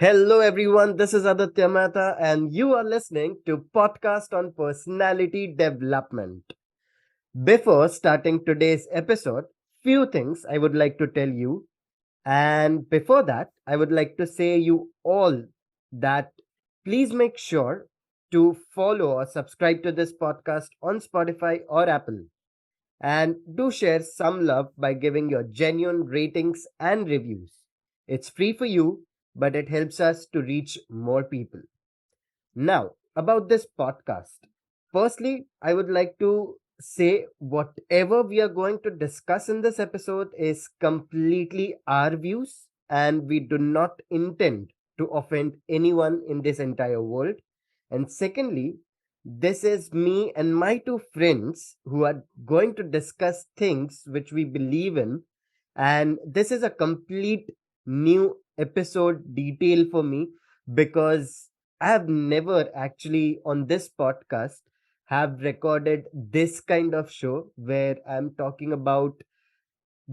Hello, everyone. This is Aditya Mehta, and you are listening to podcast on personality development. Before starting today's episode, few things I would like to tell you. And before that, I would like to say you all that please make sure to follow or subscribe to this podcast on Spotify or Apple. And do share some love by giving your genuine ratings and reviews. It's free for you, but it helps us to reach more people. Now, about this podcast. Firstly, I would like to say whatever we are going to discuss in this episode is completely our views, and we do not intend to offend anyone in this entire world. And secondly, this is me and my two friends who are going to discuss things which we believe in. And this is a complete new episode detail for me because I have never actually on this podcast have recorded this kind of show where I'm talking about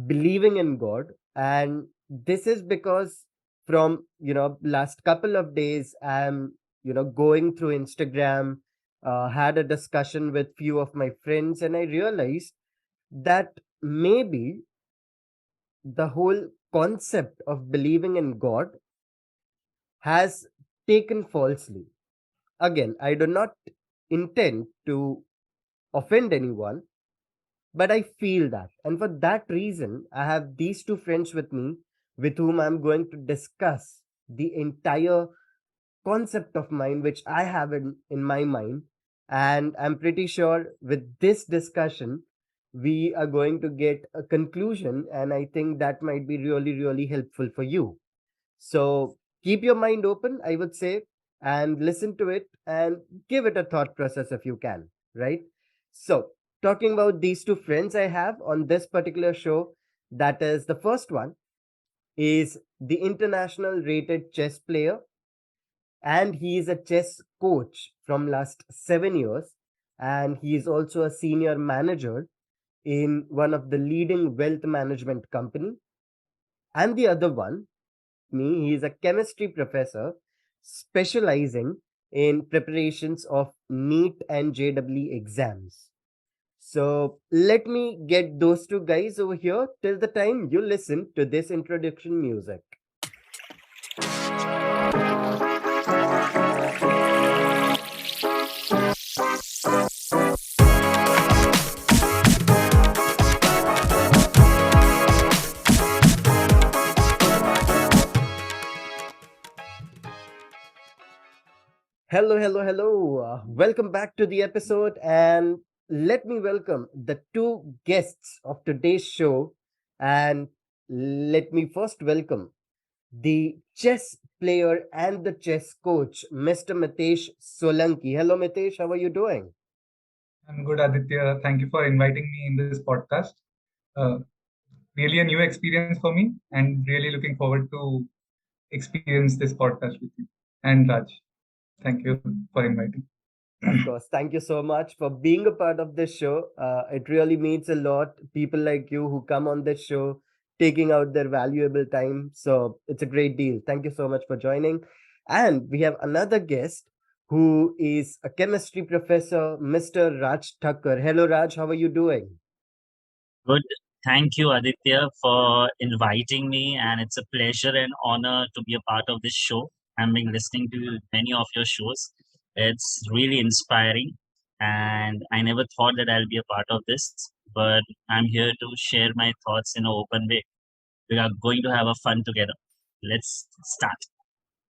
believing in God. And this is because from last couple of days I'm going through Instagram, had a discussion with few of my friends, and I realized that maybe the whole concept of believing in God has taken falsely. Again, I do not intend to offend anyone, but I feel that. And for that reason, I have these two friends with me with whom I'm going to discuss the entire concept of mine, which I have in my mind. And I'm pretty sure with this discussion, we are going to get a conclusion. And I think that might be really, really helpful for you. So keep your mind open, I would say, and listen to it and give it a thought process if you can, right? So, talking about these two friends I have on this particular show, that is the first one is the international rated chess player, and he is a chess coach from last 7 years, and he is also a senior manager in one of the leading wealth management company. And the other one, me. He is a chemistry professor specializing in preparations of NEET and JEE exams. So let me get those two guys over here till the time you listen to this introduction music. Hello, hello, hello. Welcome back to the episode, and let me welcome the two guests of today's show. And let me first welcome the chess player and the chess coach, Mr. Mitesh Solanki. Hello, Mitesh. How are you doing? I'm good, Aditya. Thank you for inviting me in this podcast. Uh, Really a new experience for me, and really looking forward to experience this podcast with you. And Raj, thank you for inviting. Of course. Thank you so much for being a part of this show. It really means a lot. People like you who come on this show, taking out their valuable time. So it's a great deal. Thank you so much for joining. And we have another guest who is a chemistry professor, Mr. Raj Thakkar. Hello, Raj. How are you doing? Good. Thank you, Aditya, for inviting me, and it's a pleasure and honor to be a part of this show. I've been listening to many of your shows. It's really inspiring, and I never thought that I'll be a part of this, but I'm here to share my thoughts in an open way. We are going to have a fun together. Let's start.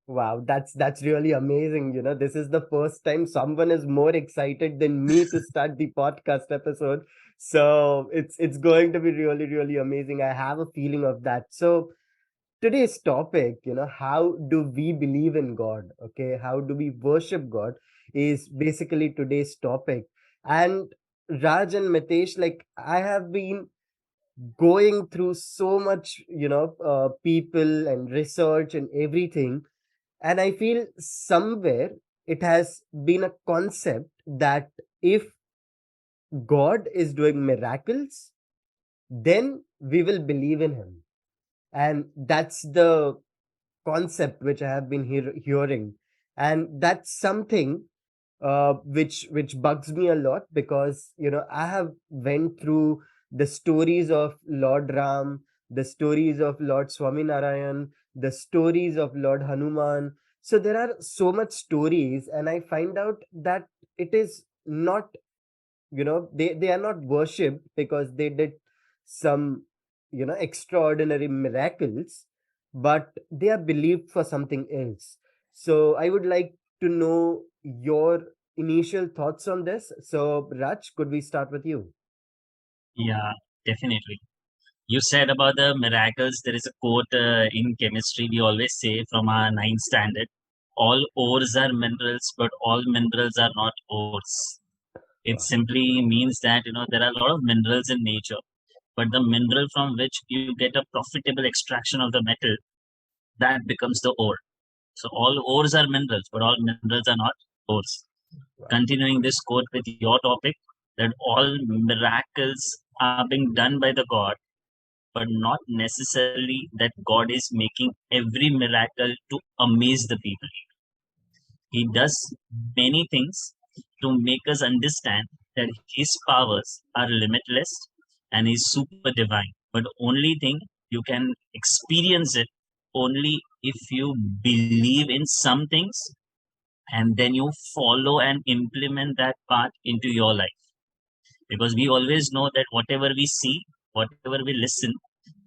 Wow, that's really amazing. This is the first time someone is more excited than me to start the podcast episode. So it's going to be really, really amazing. I have a feeling of that. So today's topic, how do we believe in God? Okay, how do we worship God is basically today's topic. And Raj and Mitesh, like I have been going through so much, people and research and everything, and I feel somewhere it has been a concept that if God is doing miracles, then we will believe in him. And that's the concept which I have been hearing, and that's something which bugs me a lot, because I have went through the stories of Lord Ram, the stories of Lord Swaminarayan, the stories of Lord Hanuman. So there are so much stories, and I find out that it is not, they are not worshipped because they did some extraordinary miracles, but they are believed for something else. So I would like to know your initial thoughts on this. So Raj, could we start with you? Yeah, definitely. You said about the miracles. There is a quote in chemistry we always say from our ninth standard: all ores are minerals, but all minerals are not ores. It Wow. simply means that there are a lot of minerals in nature, but the mineral from which you get a profitable extraction of the metal, that becomes the ore. So all ores are minerals, but all minerals are not ores. Wow. Continuing this quote with your topic, that all miracles are being done by the God, but not necessarily that God is making every miracle to amaze the people. He does many things to make us understand that His powers are limitless and is super divine. But only thing, you can experience it only if you believe in some things and then you follow and implement that path into your life. Because we always know that whatever we see, whatever we listen,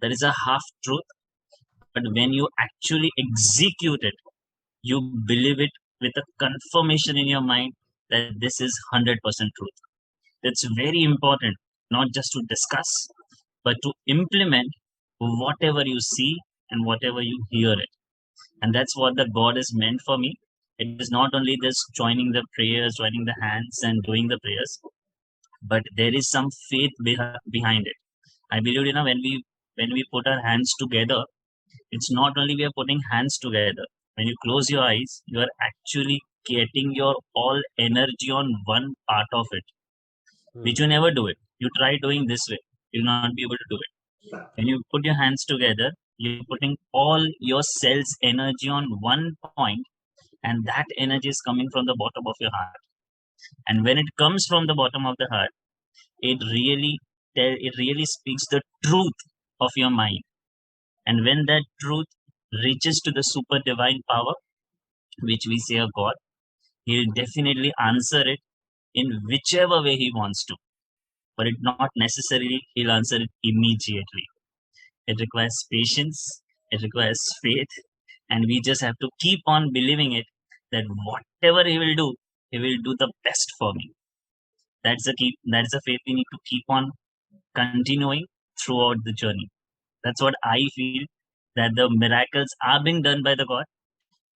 there is a half truth, but when you actually execute it, you believe it with a confirmation in your mind that this is 100% truth. It's very important not just to discuss, but to implement whatever you see and whatever you hear it. And that's what the God is meant for me. It is not only just joining the prayers, joining the hands and doing the prayers, but there is some faith behind it. I believe when we put our hands together, it's not only we are putting hands together. When you close your eyes, you are actually getting your all energy on one part of it, which you Hmm. never do it. You try doing this way, you'll not be able to do it. When you put your hands together, you're putting all your cells' energy on one point, and that energy is coming from the bottom of your heart. And when it comes from the bottom of the heart, it really it really speaks the truth of your mind. And when that truth reaches to the super divine power, which we say a God, He'll definitely answer it in whichever way He wants to. But it not necessarily He'll answer it immediately. It requires patience, it requires faith, and we just have to keep on believing it that whatever He will do the best for me. That's the faith we need to keep on continuing throughout the journey. That's what I feel, that the miracles are being done by the God,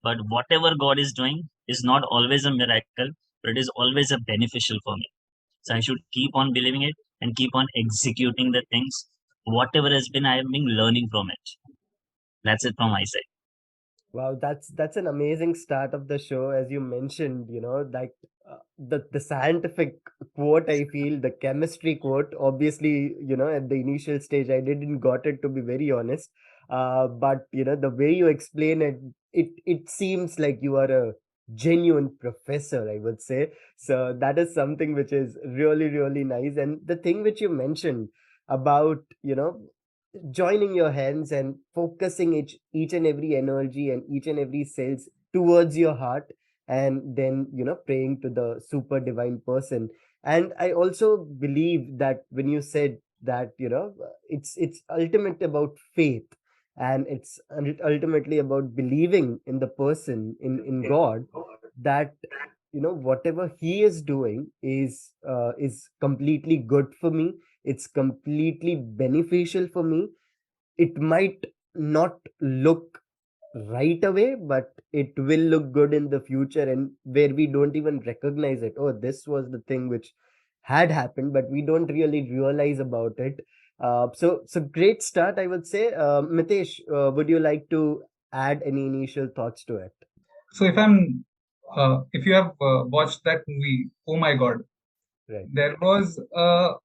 but whatever God is doing is not always a miracle, but it is always a beneficial for me. So I should keep on believing it and keep on executing the things, whatever has been I have been learning from it. That's it from my side. Wow, that's an amazing start of the show, as you mentioned. Like the scientific quote. I feel the chemistry quote. Obviously, at the initial stage, I didn't got it, to be very honest. But the way you explain it, it seems like you are a genuine professor, I would say. So that is something which is really really nice. And the thing which you mentioned about joining your hands and focusing each and every energy and each and every cells towards your heart, and then praying to the super divine person. And I also believe that when you said that it's ultimate about faith, and it's ultimately about believing in the person, in God, that whatever he is doing is completely good for me, it's completely beneficial for me. It might not look right away, but it will look good in the future, and where we don't even recognize it. Oh, this was the thing which had happened, but we don't really realize about it. So great start, I would say. Mitesh, would you like to add any initial thoughts to it? So if you have watched that movie, Oh My God, Right. there was a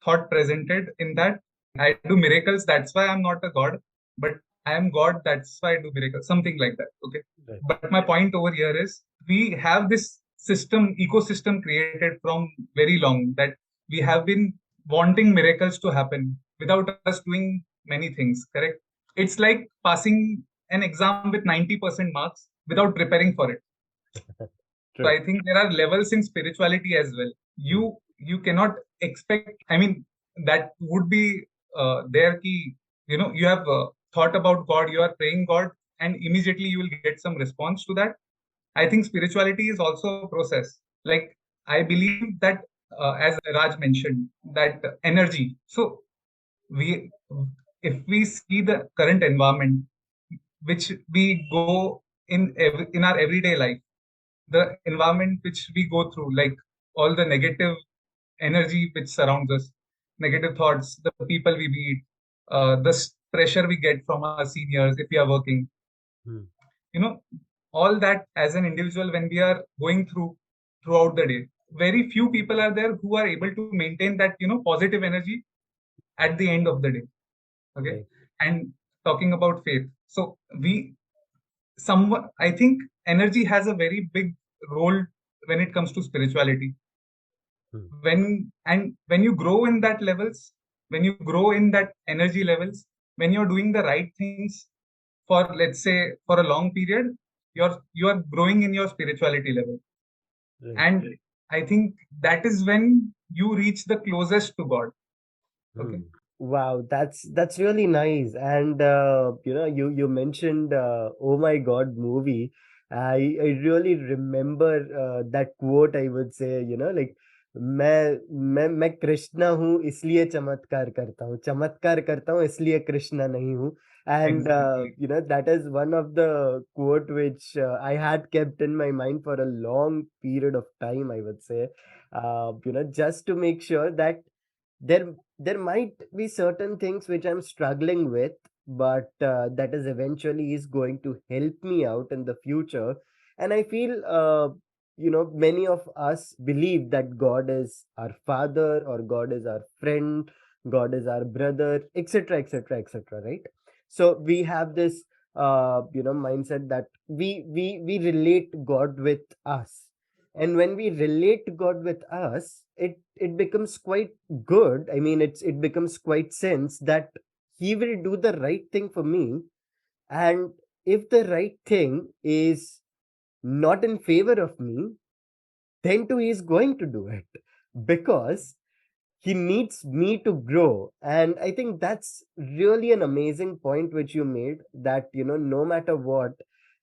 thought presented in that I do miracles. That's why I'm not a god. But I am God, that's why I do miracles, something like that. Okay. Right. But my point over here is we have this ecosystem created from very long, that we have been wanting miracles to happen without us doing many things, correct? It's like passing an exam with 90% marks without preparing for it. So True. I think there are levels in spirituality as well. Hmm. You cannot expect. I mean, that would be their key. You have thought about God, you are praying God, and immediately you will get some response to that. I think spirituality is also a process. Like, I believe that, as Raj mentioned, that energy. So we, if we see the current environment, which we go in our everyday life, the environment which we go through, like all the negative energy which surrounds us, negative thoughts, the people we meet, the pressure we get from our seniors if we are working, Hmm. you know, all that as an individual when we are going throughout the day, very few people are there who are able to maintain that, positive energy at the end of the day. Okay. Right. And talking about faith, so we someone I think energy has a very big role when it comes to spirituality. Hmm. When you grow in that levels, when you grow in that energy levels, when you're doing the right things for, let's say, for a long period, you are growing in your spirituality level. Right. And I think that is when you reach the closest to God. Okay. Hmm. Wow, that's really nice. And you mentioned "Oh My God" movie. I really remember that quote. I would say, like मैं कृष्णा हूँ इसलिए चमत्कार करता हूँ इसलिए कृष्णा नहीं हूँ. And Exactly. that is one of the quote which I had kept in my mind for a long period of time, I would say, just to make sure that there might be certain things which I'm struggling with, but that is eventually is going to help me out in the future. And I feel many of us believe that God is our father, or God is our friend, God is our brother, etc., etc., etc., right? So we have this mindset that we relate God with us. And when we relate God with us, it becomes quite good. I mean, it becomes quite sense that he will do the right thing for me. And if the right thing is not in favor of me, then too he is going to do it, because he needs me to grow. And I think that's really an amazing point which you made, that no matter what,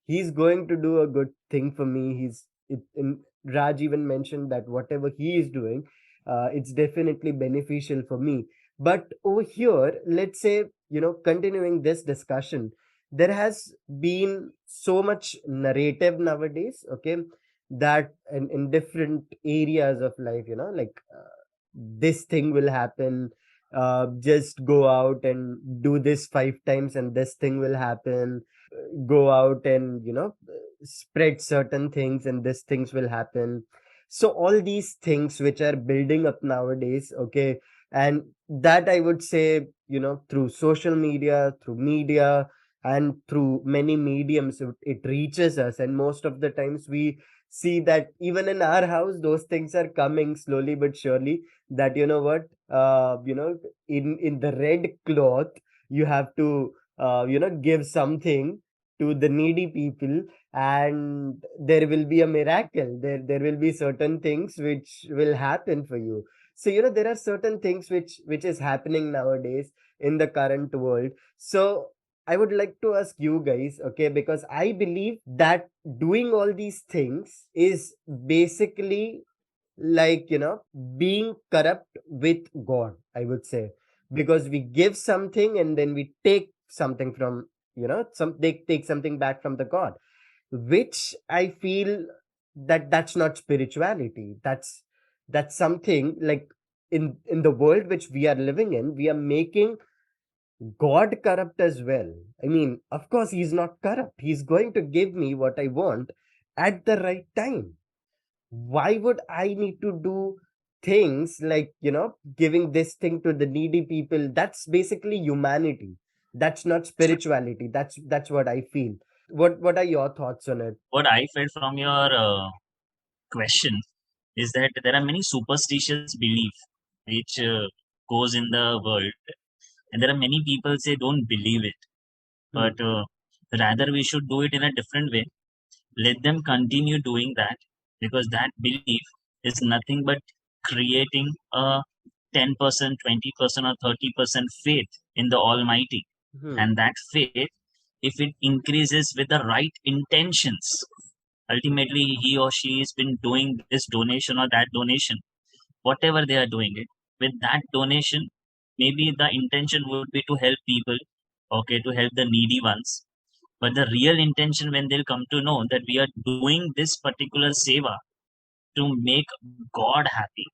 he's going to do a good thing for me. Raj even mentioned that whatever he is doing, it's definitely beneficial for me. But over here, let's say, continuing this discussion, there has been so much narrative nowadays, okay, that in different areas of life, like this thing will happen, just go out and do this 5 times and this thing will happen. Go out and spread certain things and these things will happen. So all these things which are building up nowadays, okay, and that I would say, through social media, through media, and through many mediums, it reaches us. And most of the times we see that even in our house those things are coming slowly but surely, that what, in the red cloth, you have to give something to the needy people, and there will be a miracle. There will be certain things which will happen for you. So there are certain things which is happening nowadays in the current world. So I would like to ask you guys, okay, because I believe that doing all these things is basically like, being corrupt with God, I would say, because we give something and then we take something from, they take something back from the God, which I feel that that's not spirituality. That's something like, in the world which we are living in, we are making God corrupt as well. I mean, of course, he's not corrupt. He's going to give me what I want at the right time. Why would I need to do things like, giving this thing to the needy people? That's basically humanity. That's not spirituality. That's what I feel. What are your thoughts on it? What I felt from your question is that there are many superstitious belief which goes in the world, and there are many people say don't believe it, Hmm. but rather we should do it in a different way. Let them continue doing that, because that belief is nothing but creating a 10%, 20%, or 30% faith in the Almighty. Hmm. And that faith, if it increases with the right intentions, ultimately he or she has been doing this donation or that donation, whatever they are doing it, with that donation, maybe the intention would be to help people, okay, to help the needy ones. But the real intention, when they'll come to know that we are doing this particular seva to make God happy.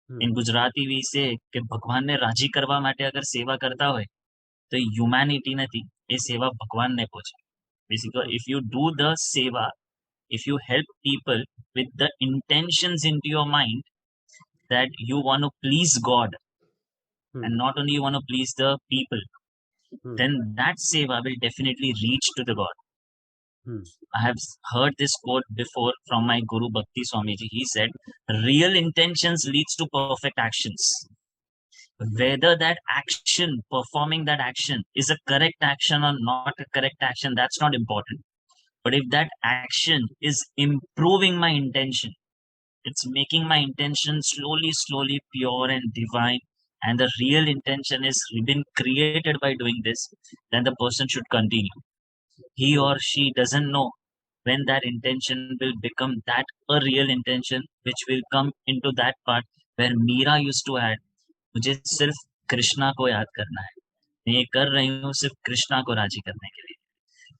Hmm. In Gujarati we say કે ભગવાનને રાજી કરવા માટે અગર સેવા કરતા હોય તો humanity નથી, એ સેવા ભગવાનને પહોંચે. Basically, Hmm. if you do the seva, if you help people with the intentions into your mind that you want to please God, Hmm. and not only you want to please the people, Hmm. then that seva will definitely reach to the God. Hmm. I have heard this quote before from my Guru Bhakti Swamiji. He said, real intentions leads to perfect actions. Hmm. Whether that action, performing that action, is a correct action or not a correct action, that's not important. But if that action is improving my intention, it's making my intention slowly, slowly pure and divine, and the real intention is been created by doing this, then the person should continue. He Hmm. or she doesn't know when that intention will become that a real intention, which will come into that part where Meera used to add, मुझे सिर्फ कृष्णा को याद करना है, मैं ये कर रही हूँ सिर्फ कृष्णा को राजी करने के लिए.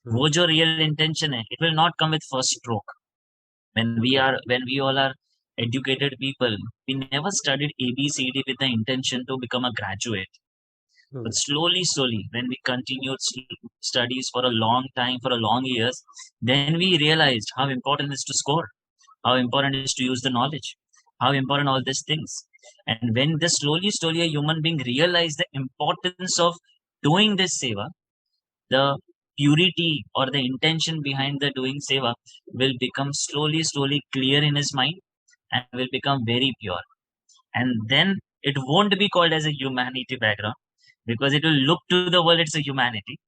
Hmm. वो जो रियल इंटेंशन है, it will not come with first stroke. When we all are educated people, we never studied ABCD with the intention to become a graduate. Hmm. But slowly, slowly, when we continued studies for a long time, for a long years, then we realized how important it is to score, how important it is to use the knowledge, how important all these things. And when the slowly, slowly a human being realized the importance of doing this seva, the purity or the intention behind the doing seva will become slowly, slowly clear in his mind and will become very pure. And then it won't be called as a humanity background, because it will look to the world it's a humanity,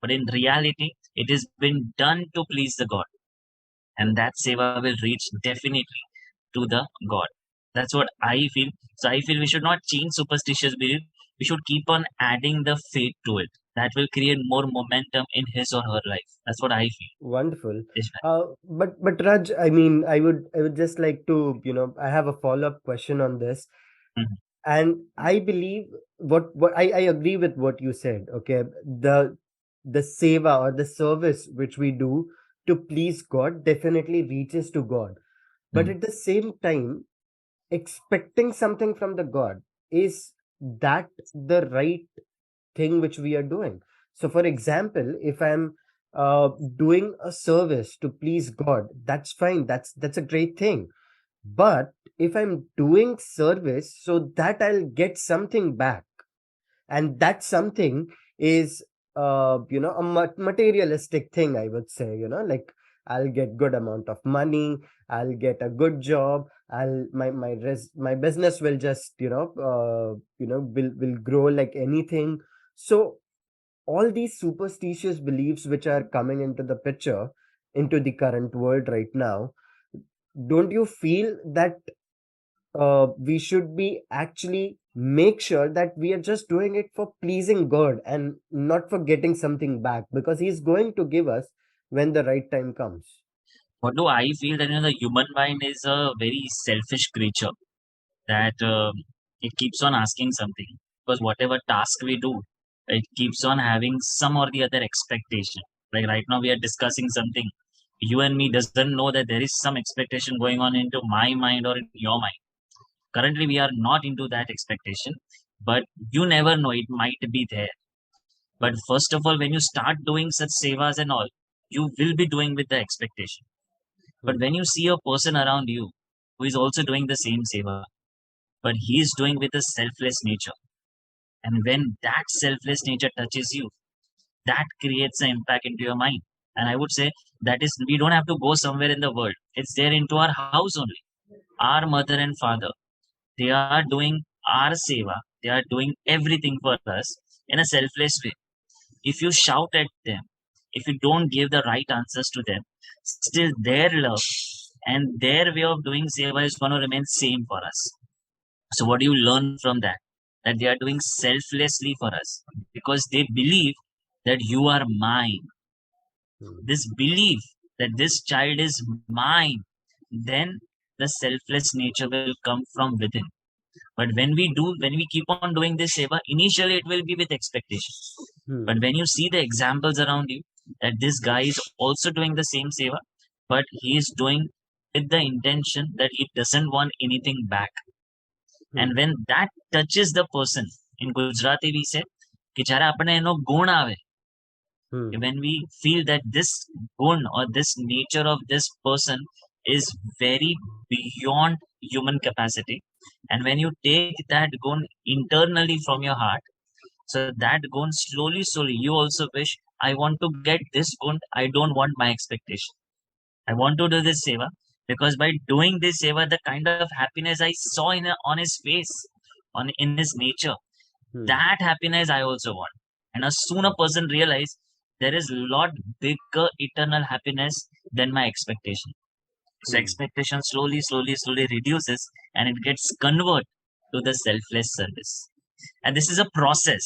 but in reality it has been done to please the God, Hmm. and that seva will reach definitely to the God. That's what I feel. So I feel we should not change superstitious belief. We should keep on adding the faith to it. That will create more momentum in his or her life. That's what I feel. Wonderful. Is But Raj, I mean, I would just like to, I have a follow-up question on this. Mhm. And I believe what I agree with what you said. Okay, the seva or the service which we do to please God definitely reaches to God. But Mhm. at the same time, expecting something from the God, is that the right thing which we are doing? So, for example, if I'm doing a service to please God, that's fine. That's a great thing. But if I'm doing service so that I'll get something back, and that something is a materialistic thing, I would say, like I'll get good amount of money, I'll get a good job, my business will just will grow like anything. So all these superstitious beliefs which are coming into the picture, into the current world right now, don't you feel that we should be actually make sure that we are just doing it for pleasing God and not for getting something back, because He's going to give us when the right time comes. What do I feel that the human mind is a very selfish creature, that it keeps on asking something, because whatever task we do, it keeps on having some or the other expectation. Like right now we are discussing something, you and me doesn't know that there is some expectation going on into my mind or in your mind. Currently we are not into that expectation, but you never know, it might be there. But Hmm. first of all, when you start doing such sevas and all, you will be doing with the expectation. But Hmm. when you see a person around you who is also doing the same seva, but he is doing with a selfless nature, and when that selfless nature touches you, that creates an impact into your mind. And I would say that is, we don't have to go somewhere in the world. It's there into our house only. Our mother and father, they are doing our seva. They are doing everything for us in a selfless way. If you shout at them, if you don't give the right answers to them, still their love and their way of doing seva is going to remain same for us. So what do you learn from that? That they are doing selflessly for us because they believe that you are mine. Hmm. This belief that this child is mine, then the selfless nature will come from within. But when we keep on doing this seva, initially it will be with expectation. Hmm. But when you see the examples around you, that this guy is also doing the same seva, but he is doing with the intention that he doesn't want anything back. Hmm. And when that touches the person, in Gujarati we say, કે જ્યારે આપણે એનો ગુણ આવે, Hmm. when we feel that this gun or this nature of this person is very beyond human capacity, and when you take that gun internally from your heart, so that gun slowly you also wish, I want to get this gun, I don't want my expectation, I want to do this seva, because by doing this seva, the kind of happiness I saw on his face, on in his nature, Hmm. that happiness I also want. And as soon a person realize there is lot bigger eternal happiness than my expectation. So Hmm. expectation slowly reduces and it gets convert to the selfless service. And this is a process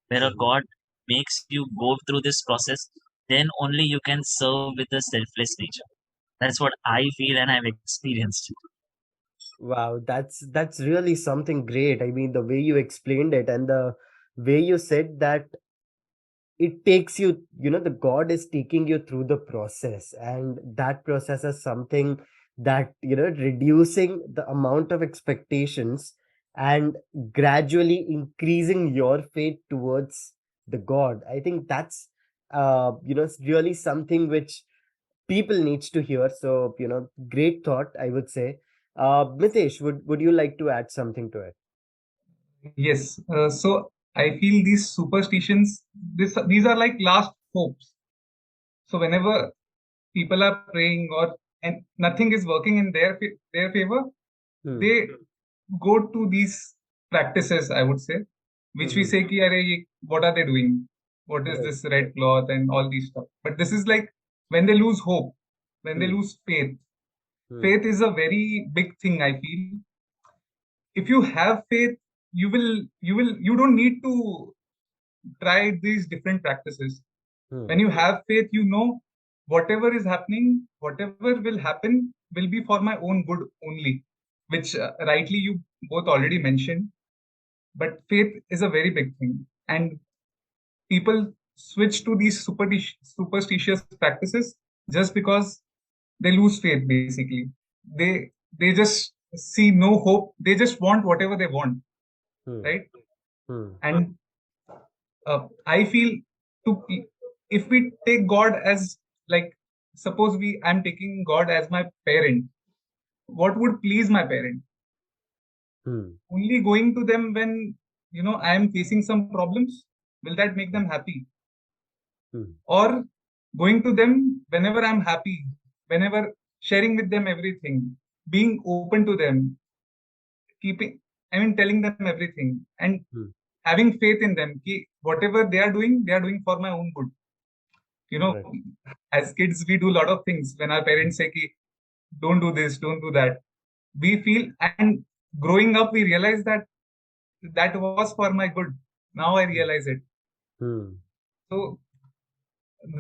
where a Hmm. God makes you go through this process. Then only you can serve with a selfless nature. That's what I feel and I've experienced. Wow, that's really something great. I mean, the way you explained it and the way you said that it takes you, the God is taking you through the process, and that process is something that, reducing the amount of expectations and gradually increasing your faith towards the God. I think that's, really something which people needs to hear. So, great thought, I would say. Mitesh, would you like to add something to it? Yes. So I feel these superstitions, these are like last hopes. So whenever people are praying or and nothing is working in their favor, Hmm. they go to these practices, I would say, which we Hmm. say ki, "Arey, what are they doing? What is Right. this red cloth and all these stuff?" But this is like when they lose hope, when they Hmm. lose faith. Hmm. Faith is a very big thing, I feel. If you have faith, you don't need to try these different practices. Hmm. When you have faith, you know whatever is happening, whatever will happen, will be for my own good only, which rightly you both already mentioned. But faith is a very big thing, and people switch to these superstitious practices just because they lose faith. Basically, they just see no hope. They just want whatever they want, Hmm. right? Hmm. And I feel if we take God as, like, suppose I'm taking God as my parent, what would please my parent? Hmm. Only going to them when I am facing some problems, will that make them happy? Hmm. Or going to them whenever I'm happy, whenever sharing with them everything, being open to them, keeping, I mean, telling them everything, and Hmm. having faith in them. Ki whatever they are doing for my own good. you know Right. as kids we do a lot of things when our parents say ki, don't do this, don't do that, we feel, and growing up we realize that that was for my good. Now I Hmm. realize it. Hmm. So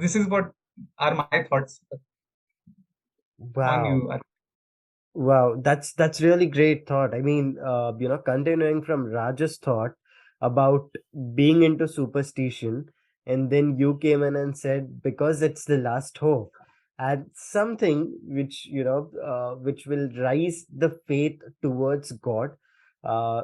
this is what are my thoughts on Wow. you. Wow, that's really great thought. I mean, continuing from Raj's thought about being into superstition, and then you came in and said because it's the last hope, and something which which will rise the faith towards God,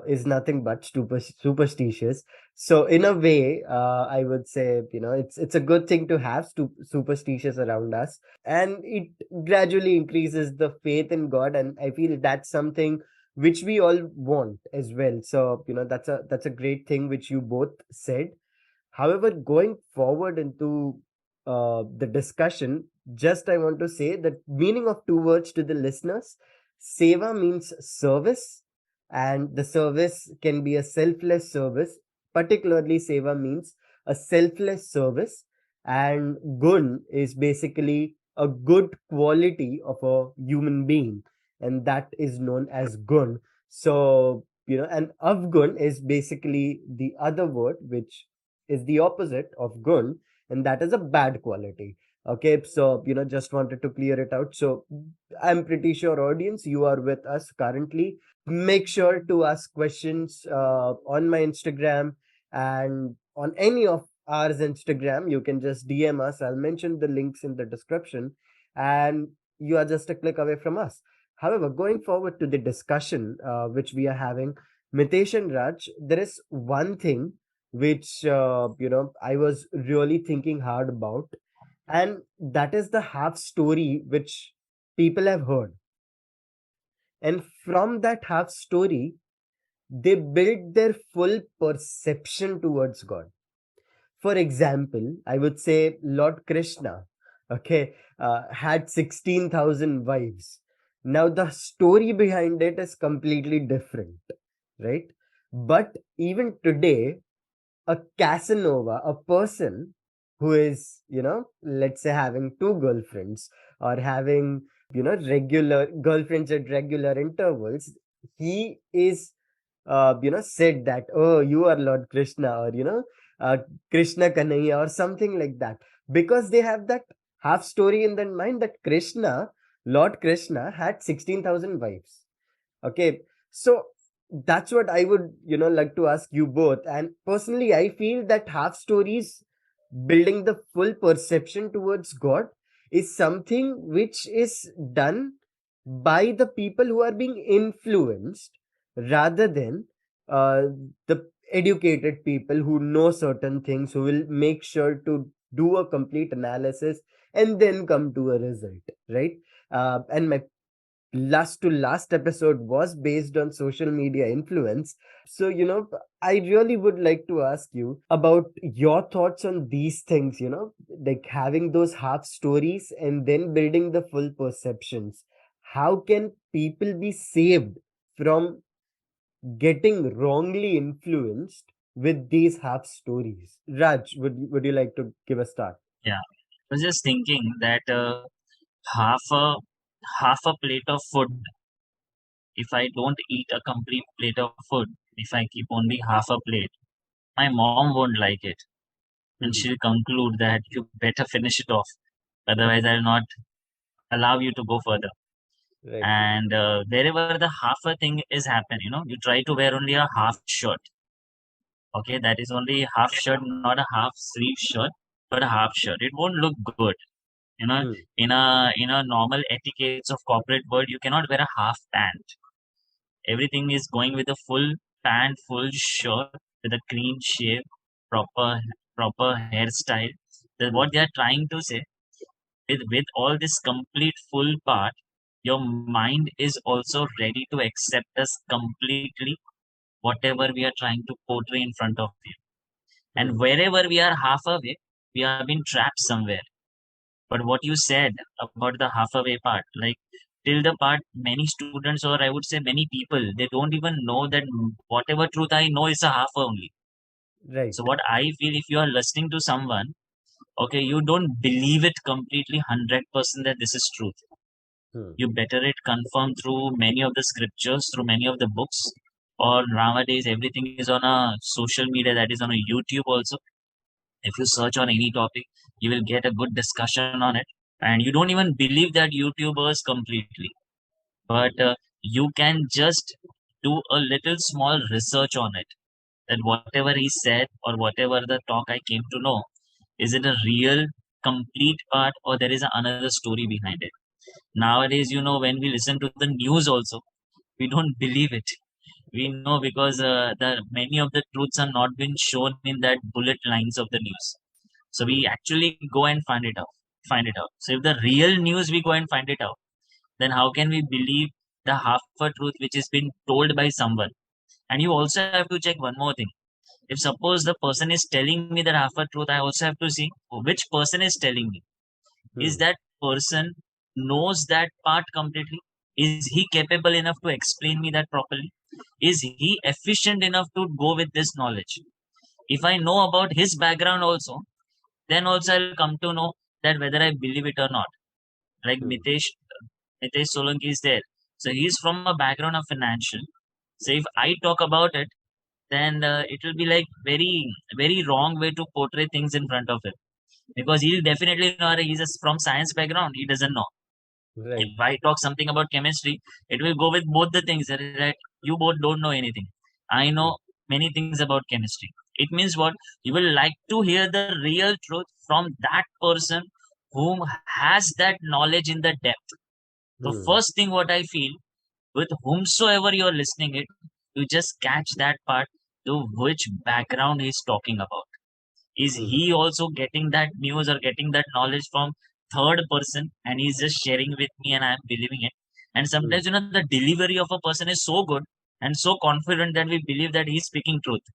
is nothing but superstitious. So in a way, I would say it's a good thing to have superstitious around us, and it gradually increases the faith in God, and I feel that's something which we all want as well. So that's a great thing which you both said. However, going forward into the discussion, just I want to say that meaning of two words to the listeners. Seva means service, and the service can be a selfless service. Particularly, seva means a selfless service, and gun is basically a good quality of a human being, and that is known as gun. So, and avgun is basically the other word which is the opposite of gun, and that is a bad quality. Okay, so just wanted to clear it out. So I'm pretty sure, audience, you are with us currently. Make sure to ask questions on my Instagram, and on any of ours Instagram. You can just DM us. I'll mention the links in the description, and you are just a click away from us. However, going forward to the discussion which we are having, Mitesh and Raj, there is one thing which I was really thinking hard about, and that is the half story which people have heard, and from that half story they build their full perception towards God. For example, I would say Lord Krishna, okay, had 16,000 wives. Now the story behind it is completely different, right? But even today, a Casanova, a person who is, let's say having two girlfriends, or having, regular girlfriends at regular intervals, he is, said that, oh, you are Lord Krishna, or, Krishna Kanhaiya, or something like that. Because they have that half story in their mind that Lord Krishna had 16,000 wives. Okay, so that's what I would, like to ask you both. And personally, I feel that half stories building the full perception towards God is something which is done by the people who are being influenced, rather than uh, the educated people who know certain things, who will make sure to do a complete analysis and then come to a result, right? And my last to last episode was based on social media influence. So, I really would like to ask you about your thoughts on these things, like having those half stories and then building the full perceptions. How can people be saved from getting wrongly influenced with these half stories? Raj, would you like to give a start? Yeah, I was just thinking that half a half a plate of food. If I don't eat a complete plate of food, if I keep only half a plate, my mom won't like it, and Mhm. she'll conclude that you better finish it off, otherwise I'll not allow you to go further. Right. And wherever the half a thing is happen, you try to wear only a half shirt. Okay, that is only half shirt, not a half sleeve shirt, but a half shirt. It won't look good. You know, Hmm. in a normal etiquettes of corporate world, you cannot wear a half pant. Everything is going with a full pant, full shirt with a clean shave, proper hairstyle. That's what Hmm. they are trying to say. With all this complete full part, your mind is also ready to accept us completely, whatever we are trying to portray in front of you. Hmm. And wherever we are half away, we have been trapped somewhere. But what you said about the half away part, like till the part many students, or I would say many people, they don't even know that whatever truth I know is a half only. Right. So what I feel, if you are listening to someone, okay, you don't believe it completely 100% that this is truth. Hmm. You better it confirm through many of the scriptures, through many of the books, or nowadays everything is on a social media, that is on a YouTube also. If you search on any topic, you will get a good discussion on it, and you don't even believe that YouTubers completely. But you can just do a little small research on it, that whatever he said or whatever the talk I came to know, is it a real complete part, or there is another story behind it. Nowadays, when we listen to the news also, we don't believe it. We know because the many of the truths are not been shown in that bullet lines of the news. So we Hmm. actually go and find it out. So if the real news we go and find it out, then how can we believe the half a truth which is been told by someone? And you also have to check one more thing. If suppose the person is telling me that half a truth, I also have to see which person is telling me. Is Hmm. that person knows that part completely? Is he capable enough to explain me that properly? Is he efficient enough to go with this knowledge? If I know about his background also, then also I'll come to know that whether I believe it or not. Like Hmm. Mitesh Solanki is there. So he's from a background of financial. So if I talk about it, then it will be like very wrong way to portray things in front of him, because he'll definitely know from science background. He doesn't know. If Right. I talk something about chemistry, it will go with both the things that you both don't know anything. I know many things about chemistry. It means what? You will like to hear the real truth from that person whom has that knowledge in the depth. The Hmm. first thing what I feel, with whomsoever you're listening it, you just catch that part to which background he's talking about. Is Hmm. he also getting that news or getting that knowledge from third person and he's just sharing with me and I'm believing it? And Hmm. sometimes the delivery of a person is so good and so confident that we believe that he's speaking truth,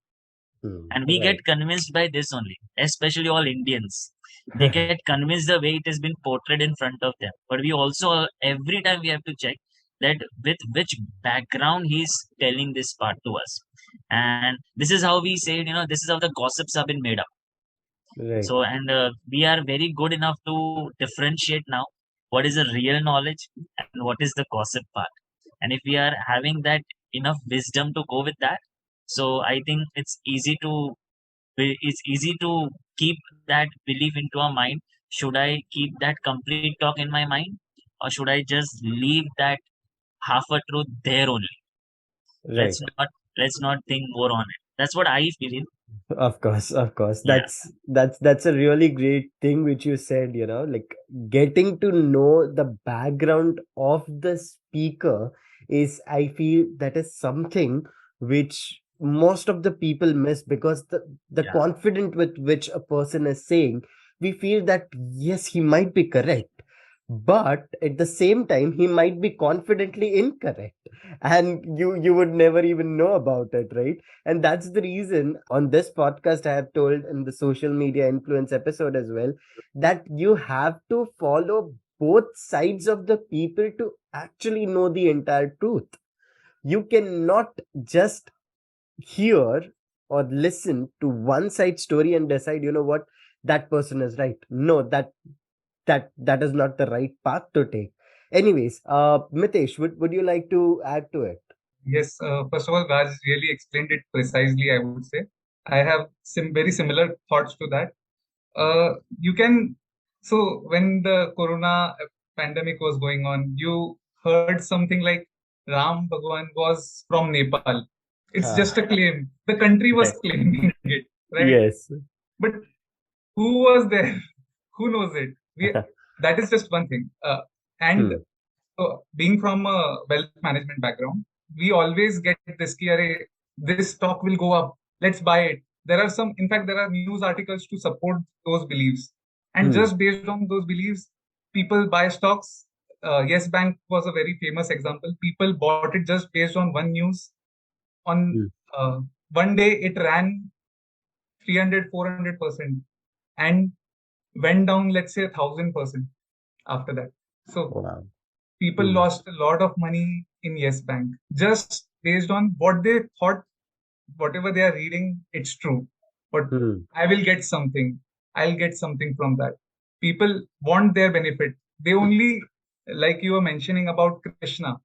Hmm. and we Right. get convinced by this only, especially all Indians. They get convinced the way it has been portrayed in front of them. But we also, every time we have to check that with which background he's telling this part to us. And this is how we say it, this is how the gossips have been made up. Right. So, and we are very good enough to differentiate now what is the real knowledge and what is the gossip part. And if we are having that enough wisdom to go with that, so I think it's easy to keep that belief into our mind. Should I keep that complete talk in my mind, or should I just leave that half a truth there only? Right. Let's not think more on it. That's what I feel. Of course, of course. Yeah, That's a really great thing which you said, like getting to know the background of the speaker is, I feel, that is something which most of the people miss, because the yeah, confidence with which a person is saying, we feel that yes, he might be correct, but at the same time he might be confidently incorrect, and you would never even know about it, right? And that's the reason on this podcast I have told in the social media influence episode as well, that you have to follow both sides of the people to actually know the entire truth. You cannot just hear or listen to one side story and decide, what, that person is right. No, that is not the right path to take. Anyways, Mitesh, would you like to add to it? Yes, first of all, Raj really explained it precisely, I would say. I have very similar thoughts to that. You can, so when the corona pandemic was going on, you heard something like Ram Bhagwan was from Nepal. It's Ah, just a claim. The country was right. claiming it, right? yes. But who was there? Who knows it? That is just one thing. And Hmm. so, being from a wealth management background, we always get this ki, "Arey, this stock will go up. Let's buy it." There are some, in fact, there are news articles to support those beliefs. And Hmm. just based on those beliefs, people buy stocks. Yes Bank was a very famous example. People bought it just based on one news. On Hmm. uh, one day, it ran 300, 400%, and went down, let's say, 1,000% after that. So Wow. people Hmm. lost a lot of money in Yes Bank just based on what they thought, whatever they are reading, it's true. But Hmm. I will get something. I'll get something from that. People want their benefit. They only, like you were mentioning about Krishna.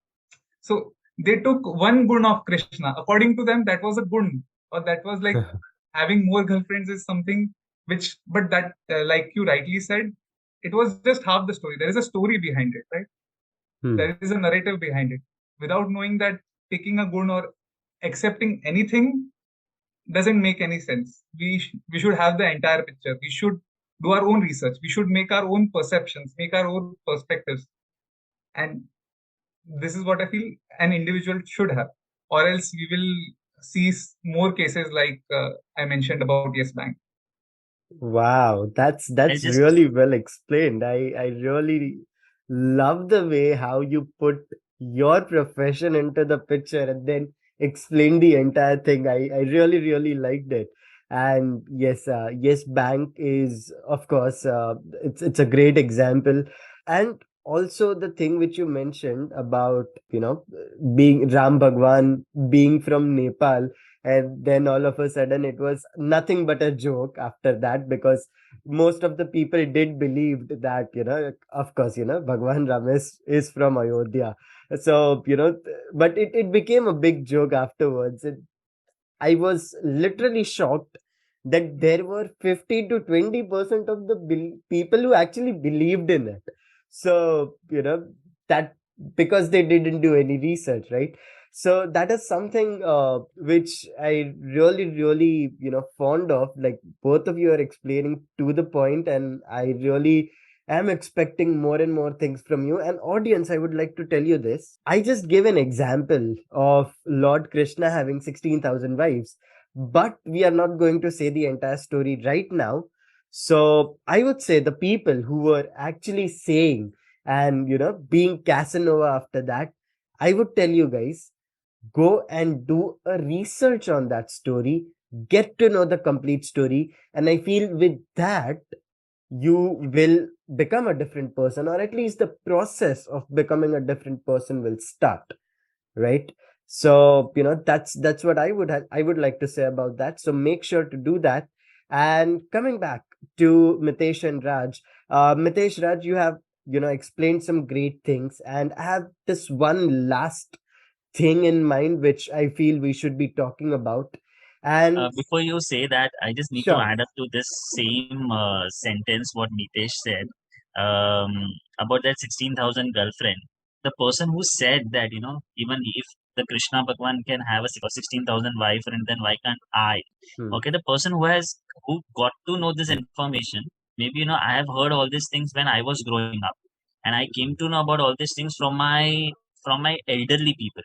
So they took one gun of Krishna. According to them, that was a gun, or that was like having more girlfriends is something which, but that, like you rightly said, it was just half the story. There is a story behind it, right? Hmm. There is a narrative behind it. Without knowing that, taking a gun or accepting anything doesn't make any sense. We should have the entire picture. We should do our own research. We should make our own perceptions, make our own perspectives, and this is what I feel an individual should have, or else we will see more cases like I mentioned about Yes Bank. Wow, that's I that's just really well explained. I really love the way how you put your profession into the picture and then explain the entire thing. I really liked it. And yes, yes bank is, of course, it's a great example. And also the thing which you mentioned about, being Ram Bhagwan, being from Nepal, and then all of a sudden it was nothing but a joke after that, because most of the people did believe that, of course, Bhagwan Ram is from Ayodhya. So, but it became a big joke afterwards. I was literally shocked that there were 50 to 20% of the people who actually believed in it. So, that, because they didn't do any research, right? So that is something which I really, really, fond of. Like, both of you are explaining to the point, and I really am expecting more and more things from you. And audience, I would like to tell you this. I just gave an example of Lord Krishna having 16,000 wives, but we are not going to say the entire story right now. So I would say the people who were actually saying and, being Casanova after that, I would tell you guys, go and do a research on that story, get to know the complete story. And I feel with that, you will become a different person, or at least the process of becoming a different person will start, right? So, that's what I would like to say about that. So make sure to do that. And coming back to Mitesh and Raj, Mitesh, Raj, you have, explained some great things, and I have this one last thing in mind which I feel we should be talking about. And Before you say that, I just need to sure. add up to this same sentence what Mitesh said um, about that 16,000 girlfriend. The person who said that, even if the Krishna Bhagwan can have a 16,000 wife, and then why can't I? Hmm. Okay, the person who got to know this information, maybe, I have heard all these things when I was growing up, and I came to know about all these things from my elderly people.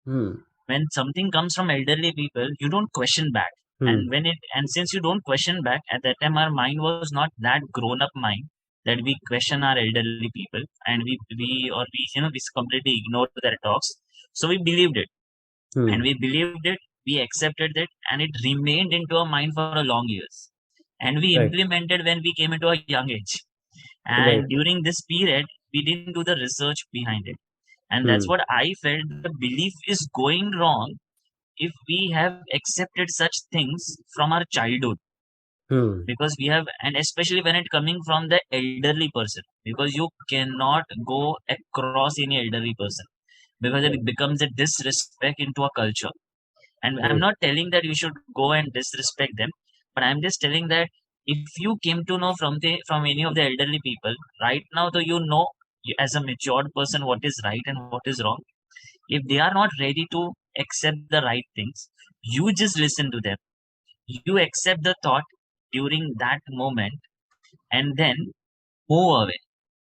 Hmm. When something comes from elderly people, you don't question back. Hmm. And since you don't question back, at that time our mind was not that grown up mind that we question our elderly people, and we completely ignored their talks. So we believed it, and Hmm. we believed it, we accepted it, and it remained into our mind for a long years, and we Right. implemented when we came into a young age. And Right. during this period, we didn't do the research behind it. And that's Hmm. what I felt, the belief is going wrong if we have accepted such things from our childhood. Hmm. Because we have, and especially when it coming from the elderly person, because you cannot go across any elderly person, because it Right. becomes a disrespect into a culture. And I'm Right. not telling that you should go and disrespect them, but I'm just telling that if you came to know from any of the elderly people right now, though, as a matured person what is right and what is wrong. If they are not ready to accept the right things, you just listen to them. You accept the thought during that moment, and then move away.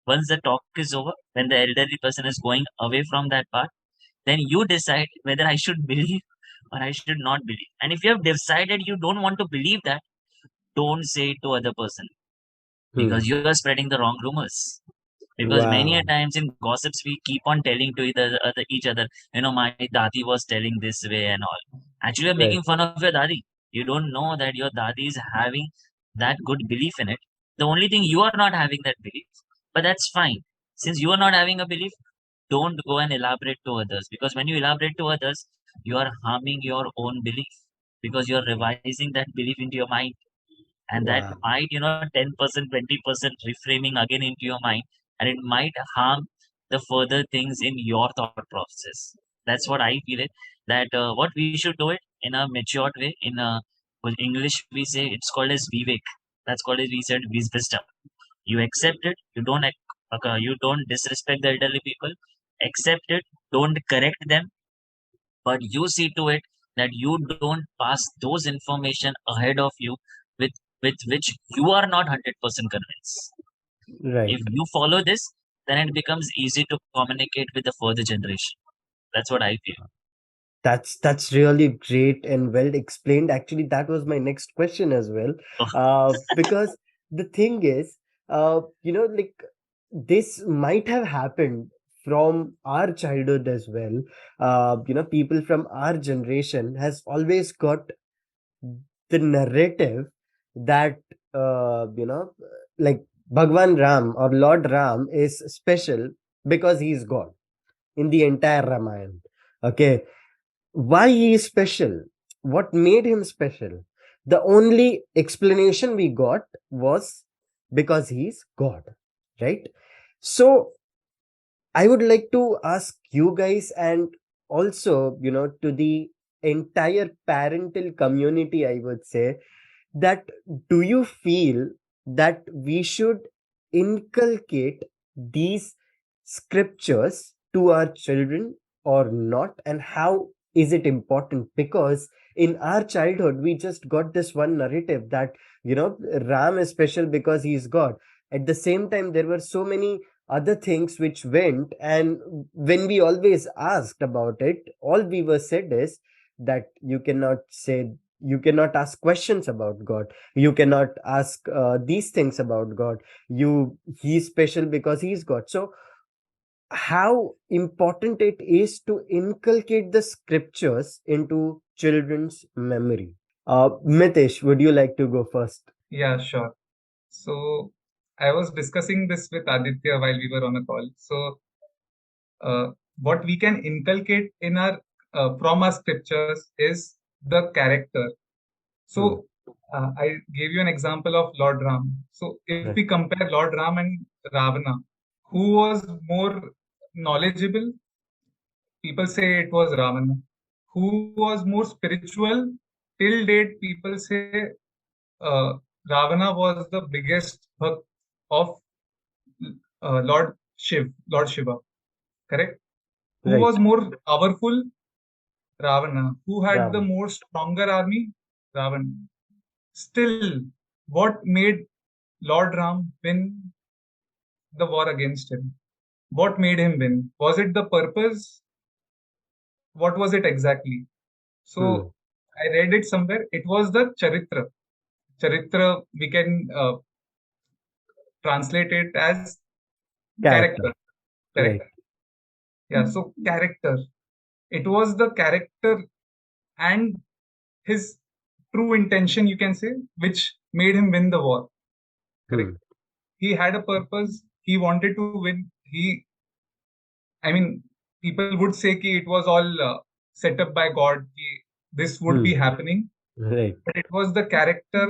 Once the talk is over, when the elderly person is going away from that part, then you decide whether I should believe or I should not believe. And if you have decided you don't want to believe that, don't say it to other person, because Hmm. you are spreading the wrong rumors. Because many a Wow. times in gossips we keep on telling to each other, my dadi was telling this way and all. Actually, you're Right. making fun of your dadi. You don't know that your dadi is having that good belief in it. The only thing, you are not having that belief, but that's fine. Since you are not having a belief, don't go and elaborate to others, because when you elaborate to others, you are harming your own belief, because you're revising that belief into your mind, and that Wow. might 10%, 20% reframing again into your mind, and it might harm the further things in your thought process. That's what I feel it, that what we should do it in a matured way. In English we say it's called as vivek. That's called as, we said, wisdom. You accept it, you don't disrespect the elderly people. Accept it, don't correct them, but you see to it that you don't pass those information ahead of you with with which you are not 100% convinced. Right. If you follow this, then it becomes easy to communicate with the further generation. That's what I feel. That's really great and well explained. Actually, that was my next question as well. Oh, Because the thing is, like, this might have happened from our childhood as well. People from our generation has always got the narrative that like Bhagwan Ram or Lord Ram is special because he is God in the entire Ramayana. Okay, why he is special? What made him special? The only explanation we got was because he is God, right? So I would like to ask you guys, and also, to the entire parental community, I would say, that do you feel that we should inculcate these scriptures to our children or not, and how is it important? Because in our childhood we just got this one narrative that Ram is special because he is God. At the same time, there were so many other things which went, and when we always asked about it, all we were said is that you cannot ask questions about God, you cannot ask these things about God, he's special because he's God. So how important it is to inculcate the scriptures into children's memory. Mitesh, would you like to go first? Yeah, sure. So I was discussing this with Aditya while we were on a call. So what we can inculcate in our from our scriptures is the character. Hmm. So I gave you an example of Lord Ram. So if Right. we compare Lord Ram and Ravana, who was more knowledgeable? People say it was Ravana. Who was more spiritual? Till date, people say uh, Ravana was the biggest bhakt of Lord Shiva. Correct? Who Right. was more powerful? Ravana. Who had the Ram. more stronger army? Ravana. Still, what made Lord Ram win the war against him? What made him win? Was it the purpose? What was it exactly? Hmm. So I read it somewhere. It was the Charitra. Charitra, we can translate it as Character. character. Right. Character. Yeah. So character. It was the character and his true intention, you can say, which made him win the war. Correct. Hmm. He had a purpose. He wanted to win. I mean, people would say that it was all set up by God. This would be Hmm. happening, Right. but it was the character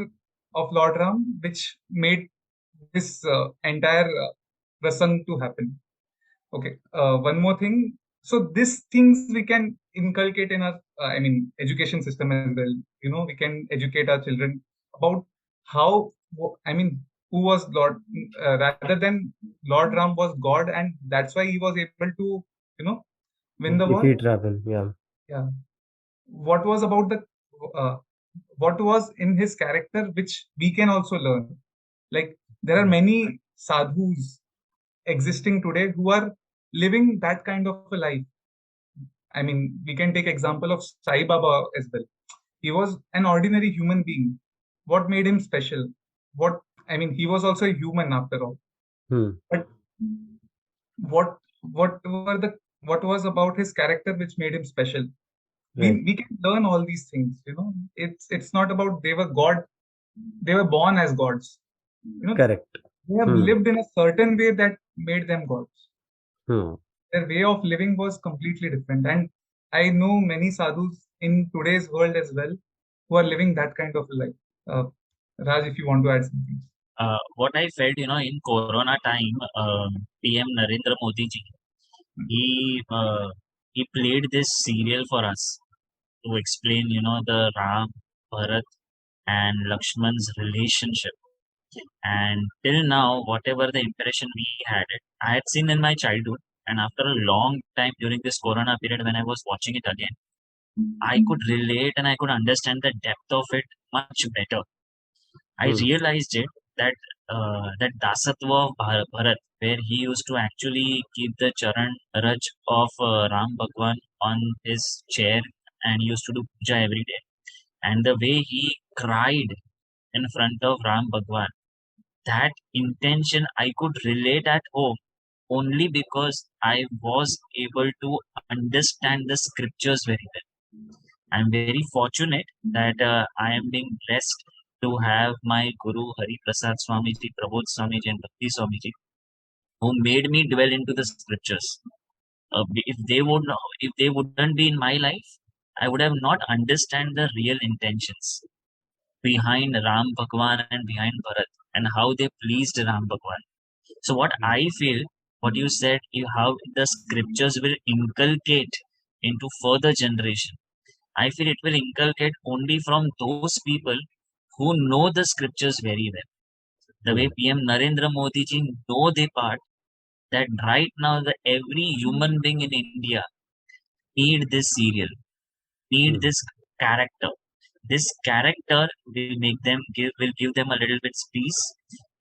of Lord Ram which made this entire prasang to happen. Okay, one more thing. So these things we can inculcate in our, education system as well. We can educate our children about how, who was Lord, rather than Lord Ram was God, and that's why he was able to, you know, win the war. Defeat Ravan. Yeah. Yeah. What was about the, uh, what was in his character which we can also learn? Like there are many sadhus existing today who are living that kind of a life. I mean, we can take example of Sai Baba as well. He was an ordinary human being. What made him special? What he was also a human after all. Hmm. But what was about his character which made him special? Right. We can learn all these things. It's not about they were God. They were born as gods. Correct. They have Hmm. lived in a certain way that made them gods. Hmm. Their way of living was completely different. And I know many sadhus in today's world as well who are living that kind of a life. Uh, Raj, if you want to add something. What I felt, in Corona time, PM Narendra Modi ji, he played this serial for us to explain, the Ram, Bharat, and Lakshman's relationship. And till now, whatever the impression we had, I had seen in my childhood, and after a long time during this Corona period, when I was watching it again, I could relate and I could understand the depth of it much better. I Hmm. realized it that that Dasatva of Bharat, where he used to actually keep the Charan Raj of Ram Bhagwan on his chair and he used to do puja every day. And the way he cried in front of Ram Bhagwan, that intention I could relate at home only because I was able to understand the scriptures very well. I'm very fortunate that I am being blessed to have my Guru Hari Prasad Swamiji, Prabodh Swamiji, and Bhakti Swamiji, who made me dwell into the scriptures. If they wouldn't be in my life, I would have not understand the real intentions behind Ram Bhagwan and behind Bharat and how they pleased Ram Bhagwan. So what Hmm. I feel, what you said, how the scriptures will inculcate into further generation. I feel it will inculcate only from those people who know the scriptures very well. The way Hmm. PM Narendra Modi ji know the part that right now the every human being in India need this serial, need Hmm. this character. This character will make them will give them a little bit peace,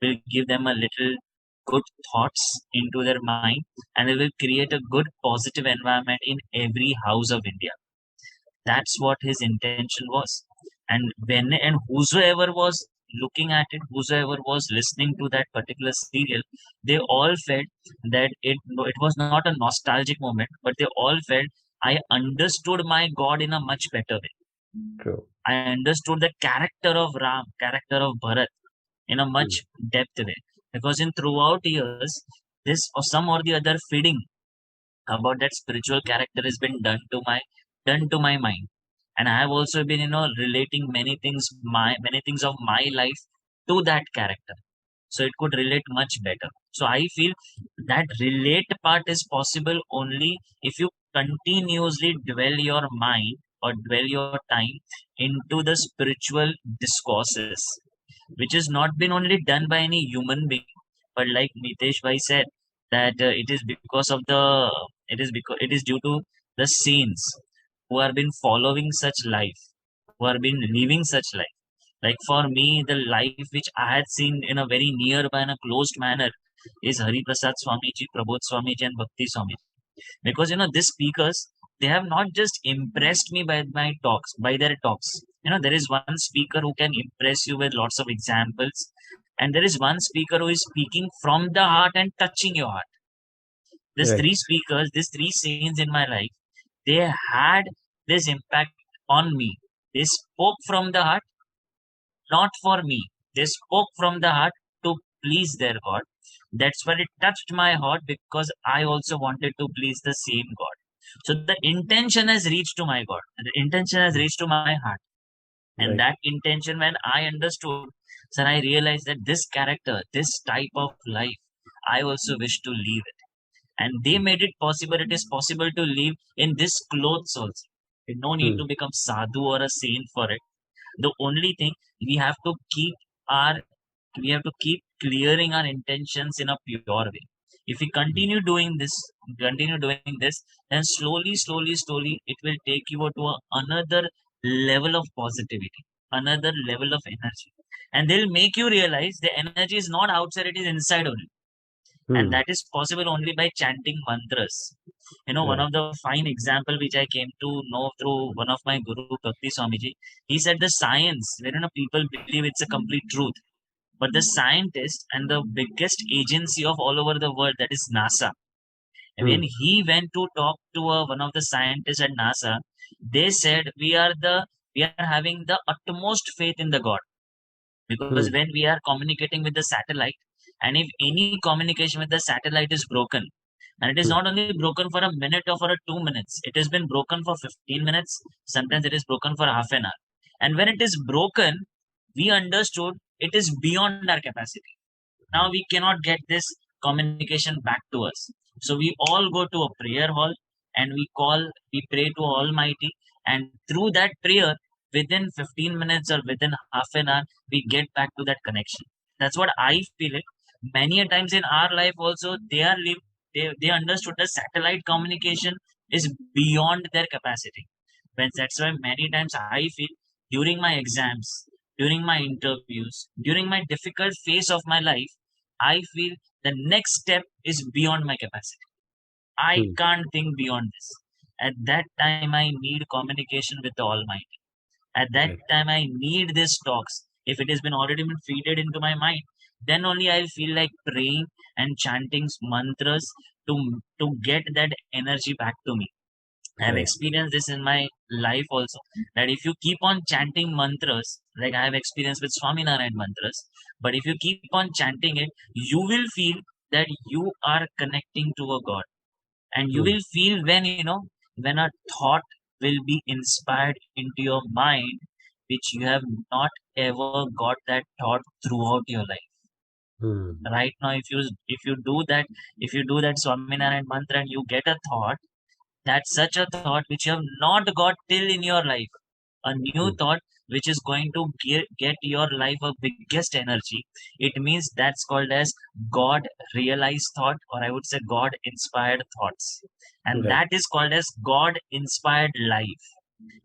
will give them a little good thoughts into their mind, and it will create a good positive environment in every house of India. That's what his intention was. And when and whosoever was looking at it, whosoever was listening to that particular serial, they all felt that it was not a nostalgic moment, but they all felt I understood my God in a much better way. True. I understood the character of Ram, character of Bharat in a Hmm. much depth way. Because in throughout years, this or some or the other feeding about that spiritual character has been done to my mind. And I have also been, relating many things of my life to that character. So it could relate much better. So I feel that relate part is possible only if you continuously dwell your mind or dwell your time into the spiritual discourses, which has not been only done by any human being, but like Mitesh Bhai said, that it is due to the saints who have been following such life, who have been living such life. Like for me, the life which I had seen in a very nearby and a closed manner is Hari Prasad Swamiji, Prabodh Swamiji, and Bhakti Swamiji. Because these speakers, they have not just impressed me by my talks, by their talks. There is one speaker who can impress you with lots of examples, and there is one speaker who is speaking from the heart and touching your heart. These Right. three speakers, these three saints in my life, they had this impact on me. They spoke from the heart, not for me. They spoke from the heart to please their God. That's why it touched my heart because I also wanted to please the same God. So the intention has reached to my God. The intention has Hmm. reached to my heart. And Right. that intention, when I understood, then I realized that this character, this type of life, I also wish to live it. And they Hmm. made it possible. It is possible to live in this clothes also. You no need Hmm. to become sadhu or a saint for it. The only thing we have to our we have to keep clearing our intentions in a pure way. If we Hmm. continue doing this, then slowly it will take you to another level of positivity, another level of energy, and they'll make you realize the energy is not outside, it is inside only. And Hmm. that is possible only by chanting mantras. One Right. of the fine example which I came to know through one of my guru Bhakti Swamiji, he said the science where people believe it's a complete truth, but the scientist and the biggest agency of all over the world, that is NASA, when Hmm. he went to talk to one of the scientists at NASA, they said we are having the utmost faith in the God, because Hmm. when we are communicating with the satellite, and if any communication with the satellite is broken, and it is Hmm. not only broken for a minute or for a 2 minutes, it has been broken for 15 minutes, sometimes it is broken for half an hour. And when it is broken, we understood it is beyond our capacity. Now we cannot get this communication back to us. So we all go to a prayer hall, and we pray to Almighty, and through that prayer, within 15 minutes or within half an hour, we get back to that connection. That's what I feel it. Many a times in our life also, they understood the satellite communication is beyond their capacity. When that's why many times I feel during my exams, during my interviews, during my difficult phase of my life, I feel the next step is beyond my capacity. I Hmm. can't think beyond this. At that time, I need communication with the Almighty. At that Right. time, I need these talks. If it has been already been feeded into my mind, then only I'll feel like praying and chanting mantras to get that energy back to me. I have Right. experienced this in my life also. That if you keep on chanting mantras, like I have experienced with Swaminarayan mantras, but if you keep on chanting it, you will feel that you are connecting to a God. And you Mm. will feel when, when a thought will be inspired into your mind, which you have not ever got that thought throughout your life. Mm. Right now, if you do that Swaminarayan mantra and you get a thought, that's such a thought which you have not got till in your life, a new Mm. thought which is going to get your life a biggest energy. It means that's called as God realized thought, or I would say God inspired thoughts. And Right. that is called as God inspired life.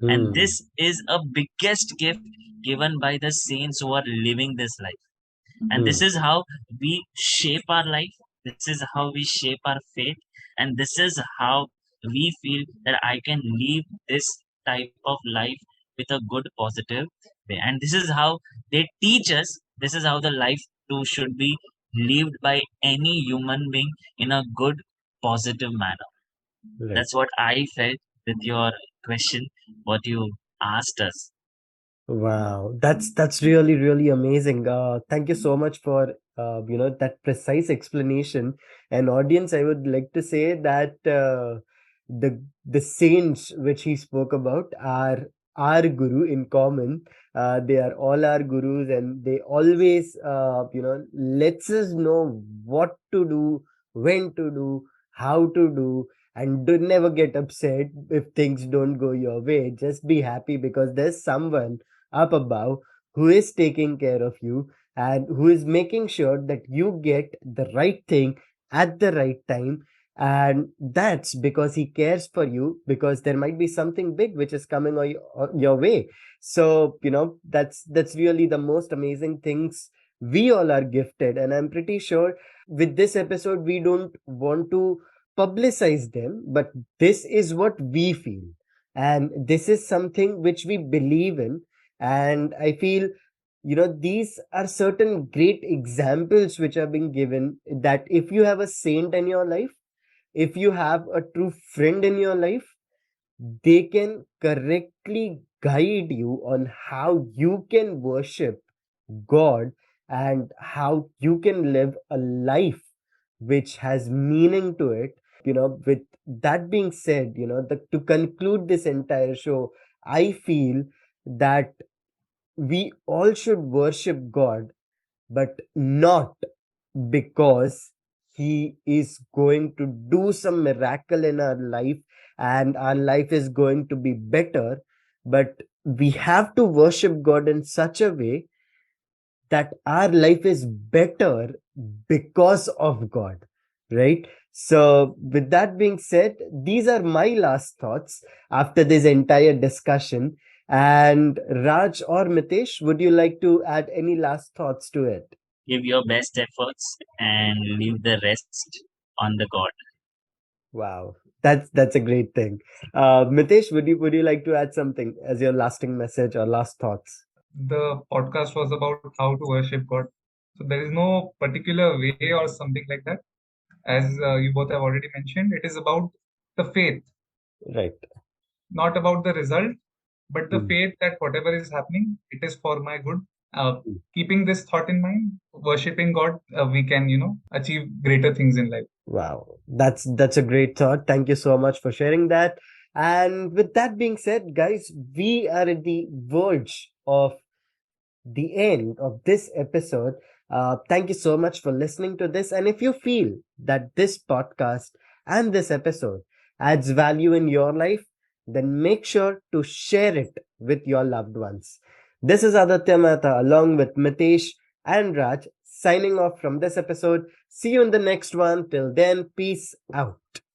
And Mm. this is a biggest gift given by the saints who are living this life. And this Mm. is how we shape our life, this is how we shape our fate, and this is how we feel that I can live this type of life with a good positive way. And this is how they teach us, this is how the life too should be lived by any human being in a good positive manner. Right. That's what I felt with your question, what you asked us. Wow, that's really really amazing. Thank you so much for that precise explanation. And audience, I would like to say that the saints which he spoke about are our guru in common. They are all our gurus, and they always lets us know what to do, when to do, how to do, and do never get upset if things don't go your way. Just be happy because there's someone up above who is taking care of you and who is making sure that you get the right thing at the right time. And that's because he cares for you, because there might be something big which is coming your way. So that's really the most amazing things we all are gifted. And I'm pretty sure with this episode we don't want to publicize them, but this is what we feel, and this is something which we believe in. And I feel these are certain great examples which are being given, that if you have a saint in your life, if you have a true friend in your life, they can correctly guide you on how you can worship God and how you can live a life which has meaning to it. With that being said, to conclude this entire show, I feel that we all should worship God, but not because He is going to do some miracle in our life and our life is going to be better, but we have to worship God in such a way that our life is better because of God, right? So, with that being said, these are my last thoughts after this entire discussion. And Raj or Mitesh, would you like to add any last thoughts to it? Give your best efforts and leave the rest on the God. Wow, that's a great thing. Mitesh, would you like to add something as your lasting message or last thoughts? The podcast was about how to worship God. So there is no particular way or something like that. As you both have already mentioned, it is about the faith, Right. not about the result, but the Hmm. faith that whatever is happening, it is for my good. Hmm. Keeping this thought in mind, worshiping God, we can, achieve greater things in life. Wow, that's a great thought. Thank you so much for sharing that. And with that being said, guys, we are at the verge of the end of this episode. Thank you so much for listening to this. And if you feel that this podcast and this episode adds value in your life, then make sure to share it with your loved ones. This is Aditya Mehta along with Mitesh and Raj signing off from this episode. See you in the next one. Till then, peace out.